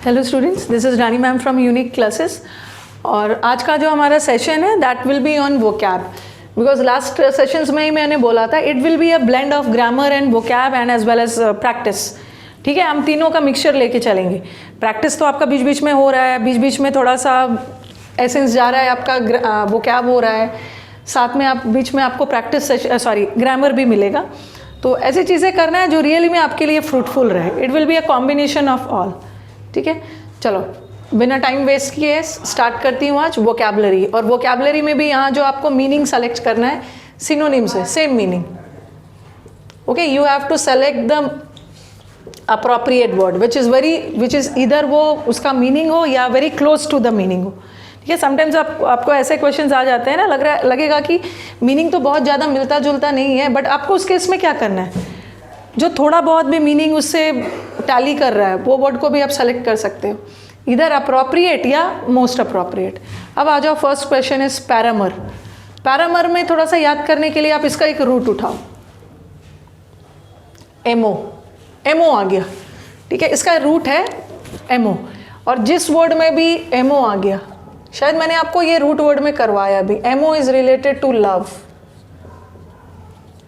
Hello students, this is Rani ma'am from unique classes. और आज का जो हमारा सेशन है that will be on vocab, because last sessions में ही मैंने बोला था it will be a blend of grammar and vocab and as well as practice. ठीक है, हम तीनों का मिक्सचर लेके चलेंगे। प्रैक्टिस तो आपका बीच बीच में हो रहा है, बीच बीच में थोड़ा सा एसेंस जा रहा है, आपका वोकैब हो रहा है, साथ में आप बीच में आपको प्रैक्टिस ग्रामर भी मिलेगा। तो ऐसी चीज़ें करना है जो रियली में आपके लिए फ्रूटफुल रहे। It will be a combination of all. ठीक है, चलो बिना टाइम वेस्ट किए स्टार्ट करती हूँ आज वोकैबलरी। और वोकैबलरी में भी यहाँ जो आपको मीनिंग सेलेक्ट करना है सिनोनिम्स है, same meaning. Okay, you have to select the appropriate word which is either वो उसका मीनिंग हो या very close to the meaning हो। ठीक है, समटाइम्स आपको ऐसे क्वेश्चंस आ जाते हैं ना, लगेगा कि मीनिंग तो बहुत ज़्यादा मिलता जुलता नहीं है, बट आपको उस केस में क्या करना है, जो थोड़ा बहुत भी मीनिंग उससे टैली कर रहा है वो वर्ड को भी आप सेलेक्ट कर सकते हो, इधर अप्रोप्रिएट या मोस्ट अप्रोप्रिएट। अब आ जाओ, फर्स्ट क्वेश्चन इज पैरामर। पैरामर में थोड़ा सा याद करने के लिए आप इसका एक रूट उठाओ, एमओ। एमओ आ गया, ठीक है, इसका रूट है एमओ। और जिस वर्ड में भी एमओ आ गया, शायद मैंने आपको ये रूट वर्ड में करवाया भी, amo is related to love.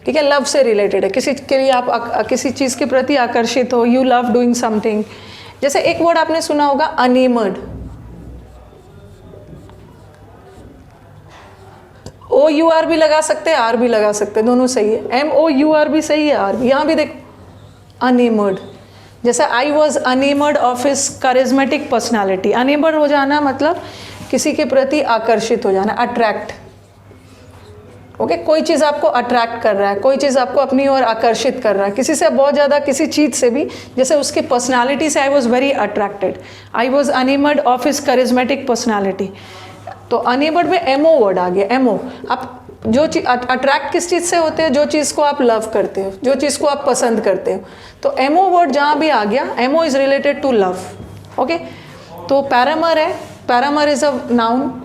ठीक है, लव से रिलेटेड है, किसी के लिए आप किसी चीज़ के प्रति आकर्षित हो, यू लव डूइंग समथिंग। जैसे एक वर्ड आपने सुना होगा अनेमर्ड, ओ यू आर भी लगा सकते हैं, आर भी लगा सकते हैं, दोनों सही है। एम ओ यू आर भी सही है, आर भी। यहाँ भी देख अनेमर्ड, जैसे I was enamoured of his charismatic personality. Enamoured हो जाना मतलब किसी के प्रति आकर्षित हो जाना, अट्रैक्ट। ओके, कोई चीज़ आपको अट्रैक्ट कर रहा है, कोई चीज़ आपको अपनी ओर आकर्षित कर रहा है, किसी से बहुत ज़्यादा, किसी चीज़ से भी, जैसे उसकी पर्सनालिटी से I was very attracted, I was enamoured of his charismatic personality. तो अनेमर्ड में एमओ वर्ड आ गया, एमओ। आप जो चीज़ अट्रैक्ट किस चीज़ से होते हैं, जो चीज़ को आप लव करते हो, जो चीज़ को आप पसंद करते हो। तो एमओ वर्ड जहाँ भी आ गया, amo is related to love. Okay, तो पैरामर है, paramour is a noun,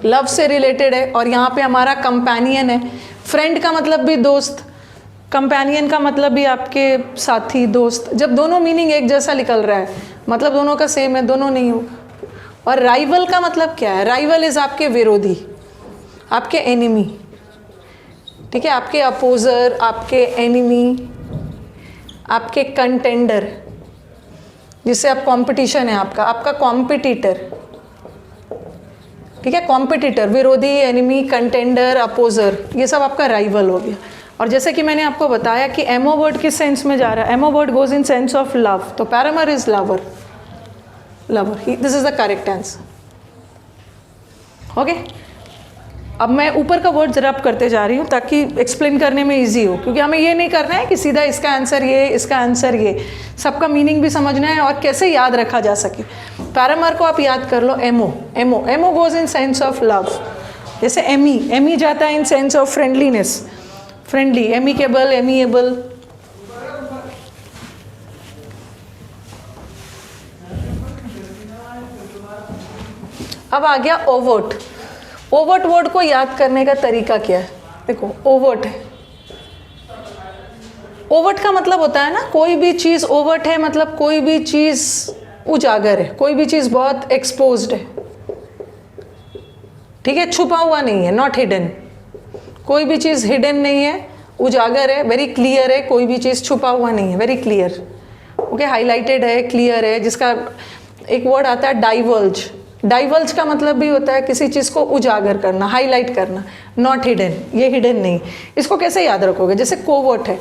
love से रिलेटेड है। और यहाँ पे हमारा कंपेनियन है। फ्रेंड का मतलब भी दोस्त, कंपेनियन का मतलब भी आपके साथी, दोस्त। जब दोनों मीनिंग एक जैसा निकल रहा है, मतलब दोनों का सेम है, दोनों नहीं होगा। और राइवल का मतलब क्या है, राइवल इज आपके विरोधी, आपके एनिमी। ठीक है, आपके अपोजर, आपके एनिमी, आपके कंटेंडर, जिससे आप कंपटीशन है आपका कॉम्पिटिटर। ठीक है, कॉम्पिटिटर, विरोधी, एनिमी, कंटेंडर, अपोजर, ये सब आपका राइवल हो गया। और जैसे कि मैंने आपको बताया कि एमओ वर्ड किस सेंस में जा रहा है, amo word goes in sense of love. तो paramour is lover, lover, this is the correct answer. Okay, अब मैं ऊपर का वर्ड रब करते जा रही हूँ ताकि एक्सप्लेन करने में इजी हो, क्योंकि हमें ये नहीं करना है कि सीधा इसका आंसर ये, इसका आंसर ये, सबका मीनिंग भी समझना है और कैसे याद रखा जा सके। पैरामर को आप याद कर लो, amo. Amo, amo goes in sense of love. जैसे एमी, एमी जाता है in sense of friendliness, friendly, amicable, amiable. अब आ गया ओवर्ट। ओवर्ट वर्ड को याद करने का तरीका क्या है, देखो ओवर्ट है। ओवर्ट का मतलब होता है ना, कोई भी चीज़ ओवर्ट है मतलब कोई भी चीज़ उजागर है, कोई भी चीज़ बहुत एक्सपोज्ड है। ठीक है, छुपा हुआ नहीं है, नॉट हिडन। कोई भी चीज़ हिडन नहीं है, उजागर है, वेरी क्लियर है। कोई भी चीज़ छुपा हुआ नहीं है, वेरी क्लियर। ओके, हाईलाइटेड है, क्लियर है। जिसका एक वर्ड आता है डाइवर्ज। डाइवर्ज का मतलब भी होता है किसी चीज़ को उजागर करना, हाईलाइट करना, नॉट हिडन। ये हिडन नहीं। इसको कैसे याद रखोगे, जैसे कोवर्ट है,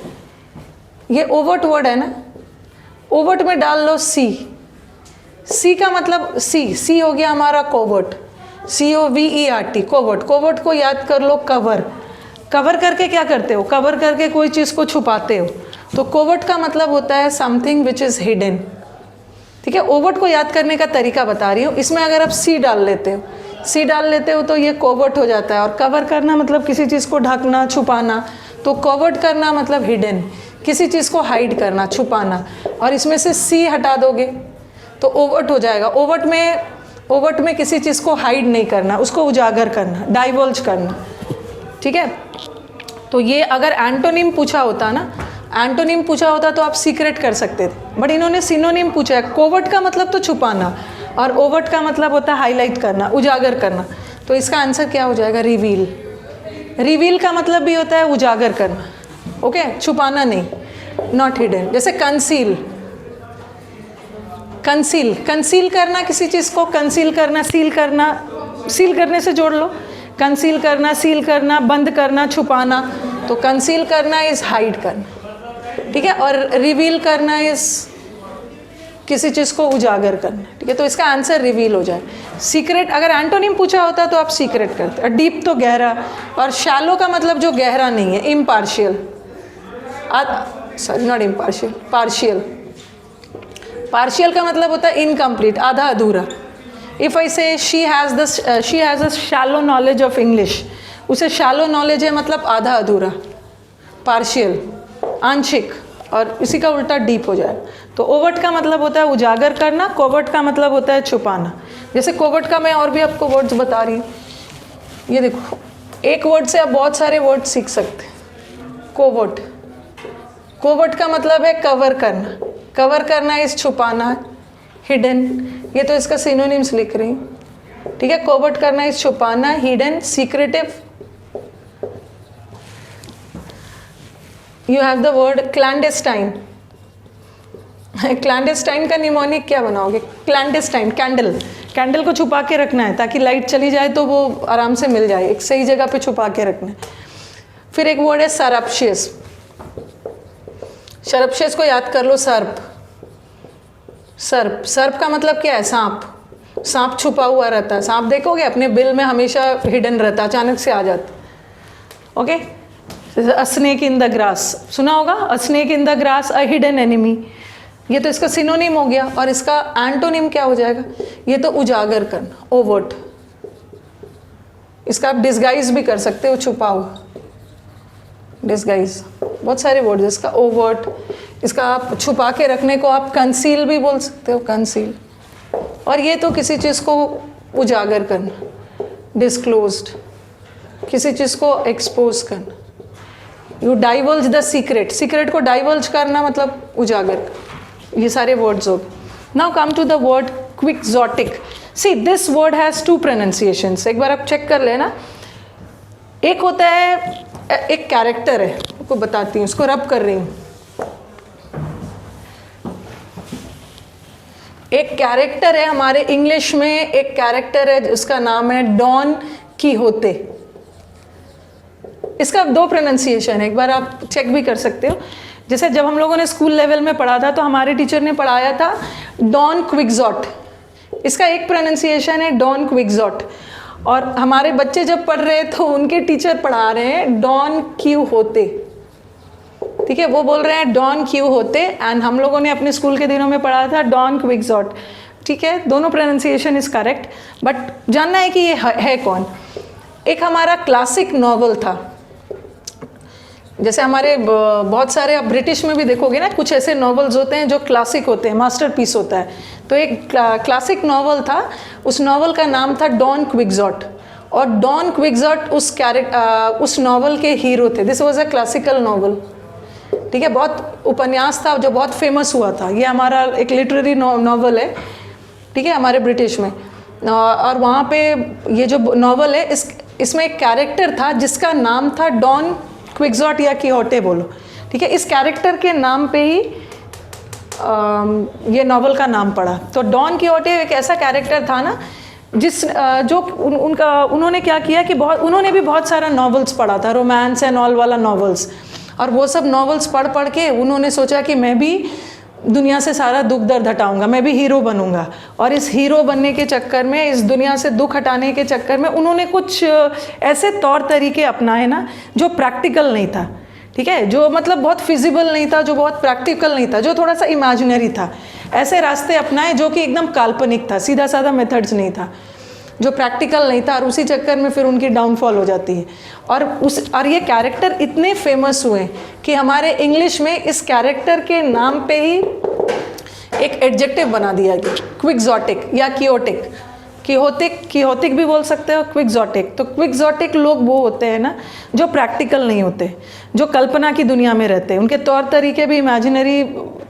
ये ओवर्ट वर्ड है ना, ओवर्ट में डाल लो सी। सी का मतलब सी हो गया हमारा कोवर्ट, COVERT, कोवर्ट। कोवर्ट को याद कर लो कवर। कवर करके क्या करते हो, कवर करके कोई चीज़ को छुपाते हो। तो कोवर्ट का मतलब होता है समथिंग विच इज़ हिडन। ठीक है, ओवर्ट को याद करने का तरीका बता रही हूँ। इसमें अगर आप सी डाल लेते हो तो ये कोवर्ट हो जाता है। और कवर करना मतलब किसी चीज़ को ढकना, छुपाना। तो कोवर्ट करना मतलब हिडन, किसी चीज़ को हाइड करना, छुपाना। और इसमें से सी हटा दोगे तो ओवर्ट हो जाएगा। ओवर्ट में किसी चीज़ को हाइड नहीं करना, उसको उजागर करना, डाइवल्ज करना। ठीक है, तो ये अगर एंटोनिम पूछा होता ना, एंटोनिम पूछा होता तो आप सीक्रेट कर सकते थे, बट इन्होंने सिनोनिम पूछा है। कोवर्ट का मतलब तो छुपाना, और ओवर्ट का मतलब होता है हाईलाइट करना, उजागर करना। तो इसका आंसर क्या हो जाएगा? रिवील। रिवील का मतलब भी होता है उजागर करना, ओके, छुपाना नहीं, नॉट हिडन। जैसे कंसील, कंसील, कंसील करना किसी चीज़ को, कंसील करना, सील करना, सील करने से जोड़ लो, कंसील करना, सील करना, बंद करना, छुपाना। तो कंसील करना इज हाइड करना, ठीक है, और रिवील करना इज किसी चीज़ को उजागर करना, ठीक है। तो इसका आंसर रिवील हो जाए। सीक्रेट, अगर एंटोनिम पूछा होता तो आप सीक्रेट करते। डीप तो गहरा, और शैलो का मतलब जो गहरा नहीं है, impartial, sorry not impartial, partial. Partial का मतलब होता है इनकम्प्लीट, आधा अधूरा। इफ़ आई से she has a shallow knowledge of English, उसे शैलो नॉलेज है मतलब आधा अधूरा, पार्शियल, आंशिक, और इसी का उल्टा डीप हो जाए। तो ओवर्ट का मतलब होता है उजागर करना, कोवर्ट का मतलब होता है छुपाना। जैसे कोवर्ट का मैं और भी आपको वर्ड्स बता रही हूँ, ये देखो, एक वर्ड से आप बहुत सारे वर्ड सीख सकते हैं। कोवर्ट, कोवर्ट का मतलब है कवर करना, कवर करना इस छुपाना, हिडन, ये तो इसका सिनोनिम्स लिख रही हूँ, ठीक है। कोवर्ट करना इस छुपाना, hidden, secretive. You have the word clandestine. Clandestine का निमोनिक क्या बनाओगे? क्लैंडेस्टाइन, कैंडल, कैंडल को छुपा के रखना है ताकि लाइट चली जाए तो वो आराम से मिल जाए, एक सही जगह पे छुपा के रखना है। फिर एक वर्ड है सरप्शियस। सरप्शियस को याद कर लो, सर्प, सर्प, सर्प का मतलब क्या है? सांप, सांप छुपा हुआ रहता है। सांप देखोगे अपने बिल में हमेशा हिडन रहता, अचानक से आ जाता, okay. A snake in the grass, सुना होगा, अ snake in the grass, a hidden enemy. ये तो इसका सिनोनिम हो गया, और इसका एंटोनिम क्या हो जाएगा? ये तो उजागर करना, ओवर्ट। इसका आप डिस्गाइज भी कर सकते हो, छुपा हुआ, डिस्गाइज, बहुत सारे वर्ड। इसका ओवर्ट, इसका आप छुपा के रखने को आप कंसील भी बोल सकते हो, कंसील। और ये तो किसी चीज़ को उजागर करना, डिस्क्लोज्ड, किसी चीज़ को एक्सपोज करना। You divulge the secret, secret को डाइवर्ज करना मतलब उजागर करना। ये सारे वर्ड्स हो गए। Now come to the word quixotic. See this word has two pronunciations, एक बार आप चेक कर लेना। एक होता है, एक कैरेक्टर है, आपको बताती हूँ, इसको रब कर रही हूँ। एक कैरेक्टर है हमारे इंग्लिश में, एक कैरेक्टर है जिसका नाम है डॉन कीहोते। इसका दो प्रोनाउंसिएशन है, एक बार आप चेक भी कर सकते हो। जैसे जब हम लोगों ने स्कूल लेवल में पढ़ा था तो हमारे टीचर ने पढ़ाया था डॉन क्विक्सोट, इसका एक प्रोनाउंसिएशन है डॉन क्विक्सोट। और हमारे बच्चे जब पढ़ रहे हैं तो उनके टीचर पढ़ा रहे हैं डॉन कीहोते, ठीक है, वो बोल रहे हैं डॉन कीहोते, एंड हम लोगों ने अपने स्कूल के दिनों में पढ़ा था डॉन क्विक्सोट, ठीक है। दोनों प्रोनाउंसिएशन इज करेक्ट, बट जानना है कि ये है कौन। एक हमारा क्लासिक नॉवल था, जैसे हमारे बहुत सारे, आप ब्रिटिश में भी देखोगे ना, कुछ ऐसे नॉवेल्स होते हैं जो क्लासिक होते हैं, मास्टरपीस होता है। तो एक क्लासिक नॉवल था, उस नॉवल का नाम था डॉन क्विक्सोट, और डॉन क्विक्सोट उस नॉवल के हीरो थे। This was a classical novel, ठीक है, बहुत उपन्यास था जो बहुत फेमस हुआ था। ये हमारा एक लिटरेरी नॉवल है, ठीक है, हमारे ब्रिटिश में। और वहाँ पे ये जो नॉवल है, इसमें एक कैरेक्टर था जिसका नाम था डॉन क्विक्सोट या कीहोते बोलो, ठीक है। इस कैरेक्टर के नाम पे ही ये नॉवल का नाम पड़ा। तो डॉन कीहोते एक ऐसा कैरेक्टर था ना, जो उन्होंने क्या किया कि उन्होंने भी बहुत सारा नॉवेल्स पढ़ा था, रोमांस एंड ऑल वाला नॉवेल्स, और वो सब नॉवेल्स पढ़ के उन्होंने सोचा कि मैं भी दुनिया से सारा दुख दर्द हटाऊंगा, मैं भी हीरो बनूंगा। और इस हीरो बनने के चक्कर में, इस दुनिया से दुख हटाने के चक्कर में उन्होंने कुछ ऐसे तौर तरीके अपनाए ना जो प्रैक्टिकल नहीं था, ठीक है, जो मतलब बहुत फिजिबल नहीं था, जो बहुत प्रैक्टिकल नहीं था, जो थोड़ा सा इमेजिनरी था। ऐसे रास्ते अपनाए जो कि एकदम काल्पनिक था, सीधा साधा मेथड्स नहीं था, जो प्रैक्टिकल नहीं था, और उसी चक्कर में फिर उनकी डाउनफॉल हो जाती है। और ये कैरेक्टर इतने फेमस हुए कि हमारे इंग्लिश में इस कैरेक्टर के नाम पे ही एक एडजेक्टिव बना दिया गया, क्विक्सोटिक या कीहोटिक। किहोतिक भी बोल सकते हो, क्विक्सोटिक। तो क्विक्सोटिक लोग वो होते हैं ना जो प्रैक्टिकल नहीं होते, जो कल्पना की दुनिया में रहते हैं, उनके तौर तरीके भी इमेजिनरी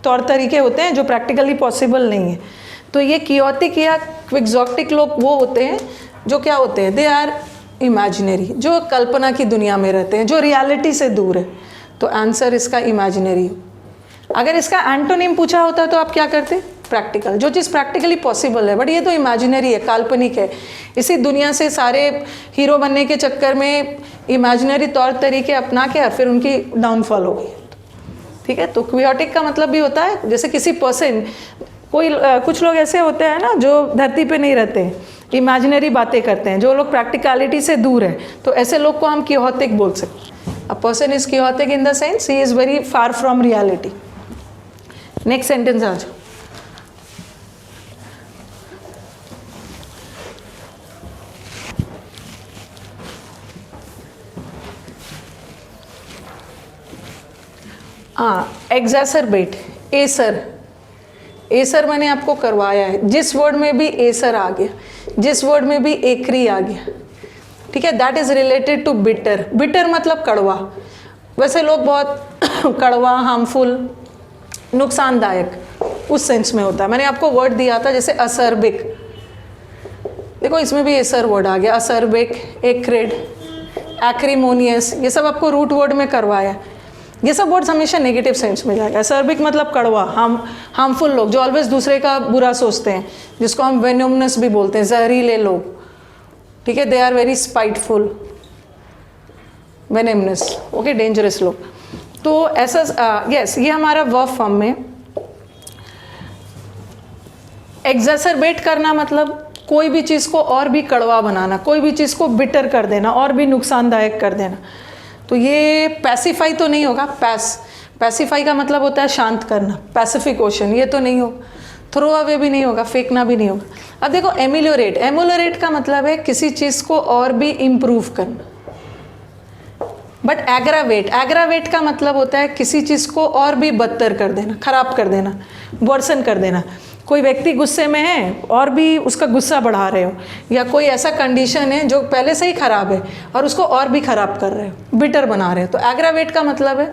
तौर तरीके होते हैं जो प्रैक्टिकली पॉसिबल नहीं है। तो ये कियोटिक या क्विक्सोटिक लोग वो होते हैं जो क्या होते हैं, दे आर इमेजिनरी, जो कल्पना की दुनिया में रहते हैं, जो रियलिटी से दूर है। तो आंसर इसका इमेजिनरी। अगर इसका एंटोनिम पूछा होता तो आप क्या करते, प्रैक्टिकल। जो चीज़ प्रैक्टिकली पॉसिबल है, बट ये तो इमेजिनरी है, काल्पनिक है। इसी दुनिया से सारे हीरो बनने के चक्कर में इमेजिनरी तौर तरीके अपना के और फिर उनकी डाउनफॉल हो गई। ठीक है, तो क्वियोटिक का मतलब भी होता है जैसे किसी पर्सन, कुछ लोग ऐसे होते हैं ना जो धरती पे नहीं रहते हैं, इमेजिनरी बातें करते हैं, जो लोग प्रैक्टिकलिटी से दूर है, तो ऐसे लोग को हम कियोटिक बोल सकते हैं। A person is chaotic in the sense he is very far from reality. Next sentence आ जाओ। एग्जैसरबेट, एसर मैंने आपको करवाया है। जिस वर्ड में भी एसर आ गया, जिस वर्ड में भी एकरी आ गया, ठीक है, that is related to bitter. Bitter मतलब कड़वा। वैसे लोग बहुत कड़वा, हार्मफुल, नुकसानदायक उस सेंस में होता है। मैंने आपको वर्ड दिया था जैसे असरबिक, देखो इसमें भी एसर वर्ड आ गया, असरबिक, एक्रेड, एक्रीमोनियस, ये सब आपको रूट वर्ड में करवाया। ये सब वर्ड्स हमेशा नेगेटिव सेंस में जाएगा। सर्बिक मतलब कड़वा, हार्मफुल लोग जो ऑलवेज दूसरे का बुरा सोचते हैं, जिसको हम वेनोमनस भी बोलते हैं, जहरीले लोग। ठीक है, they are very spiteful, venomous, okay, dangerous लोग। तो ऐसा यस, ये हमारा वर्ब फॉर्म में। एग्जैसरबेट करना मतलब कोई भी चीज़ को और भी कड़वा बनाना, कोई भी चीज़ को बिटर कर देना, और भी नुकसानदायक कर देना। तो ये पैसिफाई तो नहीं होगा। पैसिफाई का मतलब होता है शांत करना, पैसिफिक ओशन, ये तो नहीं होगा। थ्रो अवे भी नहीं होगा, फेंकना भी नहीं होगा। अब देखो एमिलियोरेट, एमिलियोरेट का मतलब है किसी चीज़ को और भी इम्प्रूव करना। बट एग्रावेट, एग्रावेट का मतलब होता है किसी चीज़ को और भी बदतर कर देना, खराब कर देना, वर्सन कर देना। कोई व्यक्ति गुस्से में है और भी उसका गुस्सा बढ़ा रहे हो, या कोई ऐसा कंडीशन है जो पहले से ही खराब है और उसको और भी खराब कर रहे हो, बिटर बना रहे हो। तो एग्रावेट का मतलब है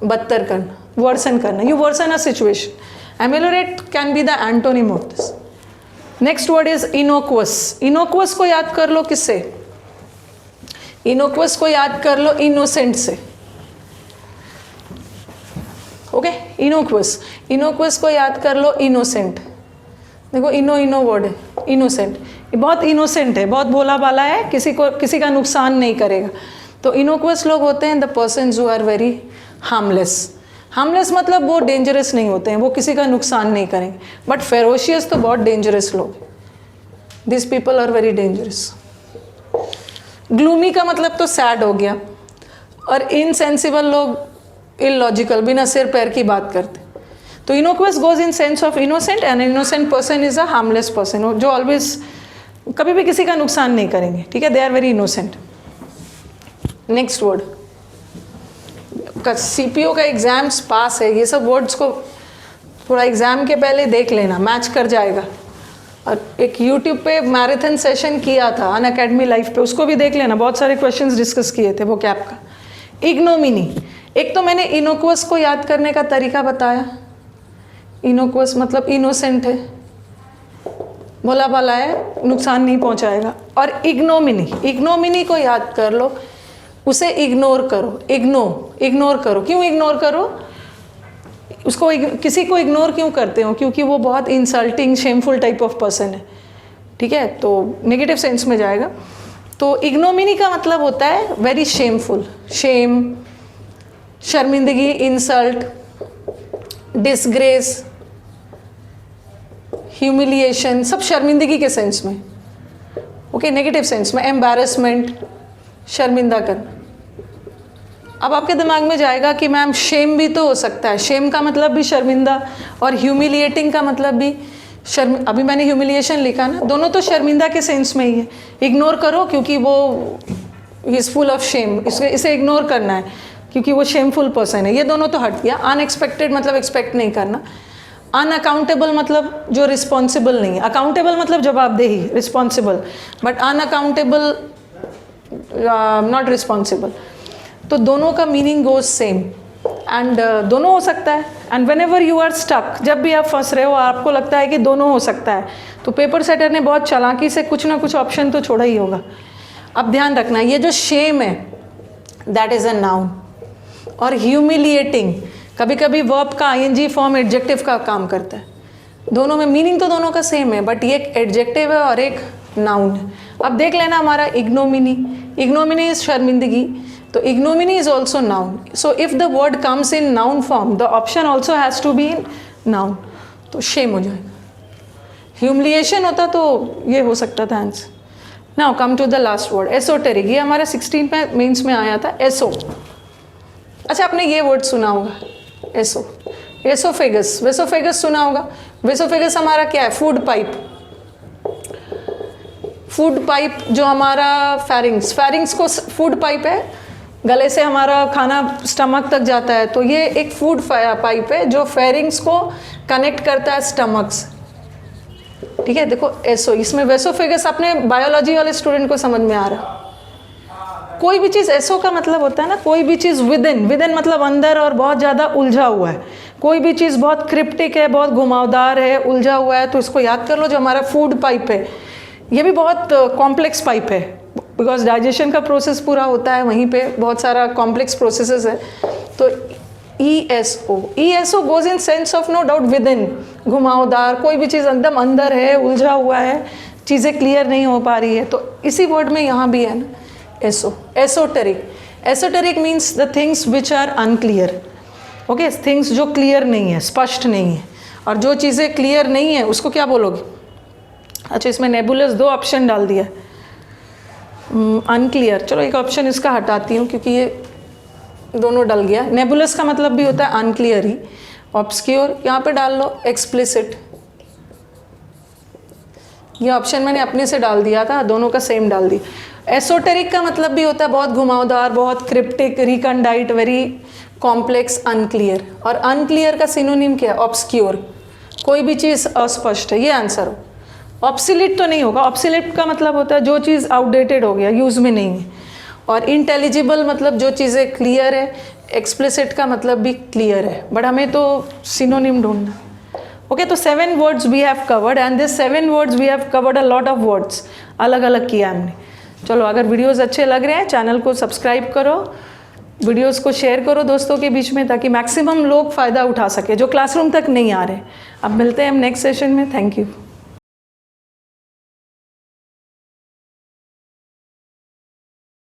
बदतर करना, वर्सन करना। You worsen a situation. Ameliorate can be the antonym of this. Next word is innocuous. Innocuous को याद कर लो किससे? इनोक्वस को याद कर लो इनोसेंट से। ओके, इनोक्वस, इनोक्वस को याद कर लो इनोसेंट। देखो इनो वर्ड है, इनोसेंट, ये बहुत इनोसेंट है, बहुत भोला भाला है, किसी का नुकसान नहीं करेगा। तो इनोक्वस लोग होते हैं the persons who are very harmless. Harmless मतलब वो डेंजरस नहीं होते हैं, वो किसी का नुकसान नहीं करेंगे। बट फेरोशियस तो बहुत डेंजरस लोग, this people are very dangerous. Gloomy का मतलब तो सैड हो गया, और इनसेंसिबल लोग इलॉजिकल, बिना सिर पैर की बात करते। तो innocuous goes in sense of innocent, and innocent person is a harmless person, जो ऑलवेज कभी भी किसी का नुकसान नहीं करेंगे। ठीक है, they are very innocent. Next word, CPO का एग्जाम्स पास है, ये सब वर्ड्स को थोड़ा एग्जाम के पहले देख लेना, मैच कर जाएगा। और एक यूट्यूब पे मैराथन सेशन किया था अनअकैडमी लाइव पे, उसको भी देख लेना, बहुत सारे क्वेश्चंस डिस्कस किए थे वो कैप का। इग्नोमिनी, एक तो मैंने इनोक्वस को याद करने का तरीका बताया। इनोक्वस मतलब इनोसेंट है, भोला भाला है, नुकसान नहीं पहुंचाएगा। और इग्नोमिनी, इग्नोमिनी को याद कर लो, उसे इग्नोर करो। इग्नोर करो, क्यों इग्नोर करो उसको? किसी को इग्नोर क्यों करते हो? क्योंकि वो बहुत insulting, shameful type of person है। ठीक है, तो नेगेटिव सेंस में जाएगा। तो इग्नोमिनी का मतलब होता है वेरी शेमफुल, शेम, शर्मिंदगी, इंसल्ट, डिसग्रेस, ह्यूमिलिएशन, सब शर्मिंदगी के सेंस में। ओके, नेगेटिव सेंस में एम्बैरेसमेंट, शर्मिंदा करना। अब आपके दिमाग में जाएगा कि मैम शेम भी तो हो सकता है, शेम का मतलब भी शर्मिंदा, और ह्यूमिलिएटिंग का मतलब भी अभी मैंने ह्यूमिलिएशन लिखा ना, दोनों तो शर्मिंदा के सेंस में ही है। इग्नोर करो क्योंकि वो इज फुल ऑफ शेम, इसे इग्नोर करना है क्योंकि वो शेमफुल पर्सन है, ये दोनों तो हट गया। अनएक्सपेक्टेड मतलब एक्सपेक्ट नहीं करना, अनअकाउंटेबल मतलब जो रिस्पॉन्सिबल नहीं है, अकाउंटेबल मतलब जवाबदेही, responsible, but unaccountable not responsible. तो दोनों का मीनिंग गोज सेम एंड दोनों हो सकता है। And whenever you are stuck, जब भी आप फंस रहे हो आपको लगता है कि दोनों हो सकता है, तो पेपर सेटर ने बहुत चालाकी से कुछ ना कुछ ऑप्शन तो छोड़ा ही होगा। अब ध्यान रखना, ये जो शेम है दैट इज़ अ नाउन, और ह्यूमिलिएटिंग कभी कभी वर्ब का आईएनजी फॉर्म एडजेक्टिव का काम करता है। दोनों में मीनिंग तो दोनों का सेम है, बट ये एक एडजेक्टिव है और एक नाउन है। अब देख लेना हमारा इग्नोमिनी, इग्नोमिनी इज शर्मिंदगी, तो ignominy is also noun. So if the word comes in noun form the option also has to be in noun, तो शेम हो जाएगा। ह्यूमिलिएशन होता तो ये हो सकता था answer. Now come to the last word, esoteric. ये हमारा 16 में मेंस में आया था, एसो। अच्छा, आपने ये वर्ड सुना होगा, एसो, एसोफेगस, वेसोफेगस सुना होगा। वेसोफेगस हमारा क्या है? Food pipe. फूड पाइप जो हमारा फेरिंग्स, फेरिंग्स को फूड पाइप है, गले से हमारा खाना स्टमक तक जाता है, तो ये एक फूड पाइप है जो फेरिंग्स को कनेक्ट करता है स्टमक से। ठीक है, देखो एसो, इसमें वेसोफेगस अपने बायोलॉजी वाले स्टूडेंट को समझ में आ रहा। कोई भी चीज़, एसो का मतलब होता है ना, कोई भी चीज़ विद इन, विद इन मतलब अंदर और बहुत ज़्यादा उलझा हुआ है। कोई भी चीज़ बहुत क्रिप्टिक है, बहुत घुमावदार है, उलझा हुआ है, तो इसको याद कर लो। जो हमारा फूड पाइप है ये भी बहुत कॉम्प्लेक्स पाइप है, बिकॉज डाइजेशन का प्रोसेस पूरा होता है वहीं पे, बहुत सारा कॉम्प्लेक्स प्रोसेसेस है। तो ESO goes in sense of no doubt within, घुमावदार, कोई भी चीज़ एकदम अंदर है, उलझा हुआ है, चीज़ें क्लियर नहीं हो पा रही है। तो इसी वर्ड में यहाँ भी है ना, eso, esoteric. Esoteric means the things which are unclear. Okay, things जो क्लियर नहीं है, स्पष्ट नहीं है। और जो चीज़ें क्लियर नहीं है उसको क्या बोलोगे? अच्छा, इसमें नेबुलस 2 ऑप्शन डाल दिया, अनक्लियर। चलो एक ऑप्शन इसका हटाती हूँ क्योंकि ये दोनों डल गया। नेबुलस का मतलब भी होता है अनक्लियर ही। ऑब्सक्योर यहाँ पे डाल लो, एक्सप्लिसिट। ये ऑप्शन मैंने अपने से डाल दिया था, दोनों का सेम डाल दिया। एसोटेरिक का मतलब भी होता है बहुत घुमावदार, बहुत क्रिप्टिक, रिकंडाइट, वेरी कॉम्प्लेक्स, अनक्लियर। और अनक्लियर का सिनोनिम क्या है? ऑब्सक्योर, कोई भी चीज़ अस्पष्ट है, ये आंसर हो। ऑब्सोलीट तो नहीं होगा, ऑब्सोलीट का मतलब होता है जो चीज़ आउटडेटेड हो गया, यूज़ में नहीं है। और इंटेलिजिबल मतलब जो चीज़ें क्लियर है। एक्सप्लिसिट का मतलब भी क्लियर है, बट हमें तो सिनोनिम ढूंढना। ओके, तो 7 words we have covered, and this 7 words we have covered a lot of words, अलग अलग किया हमने। चलो, अगर वीडियोस अच्छे लग रहे हैं चैनल को सब्सक्राइब करो, वीडियोस को शेयर करो दोस्तों के बीच में, ताकि मैक्सिमम लोग फ़ायदा उठा सके जो क्लासरूम तक नहीं आ रहे। अब मिलते हैं हम नेक्स्ट सेशन में। Thank you.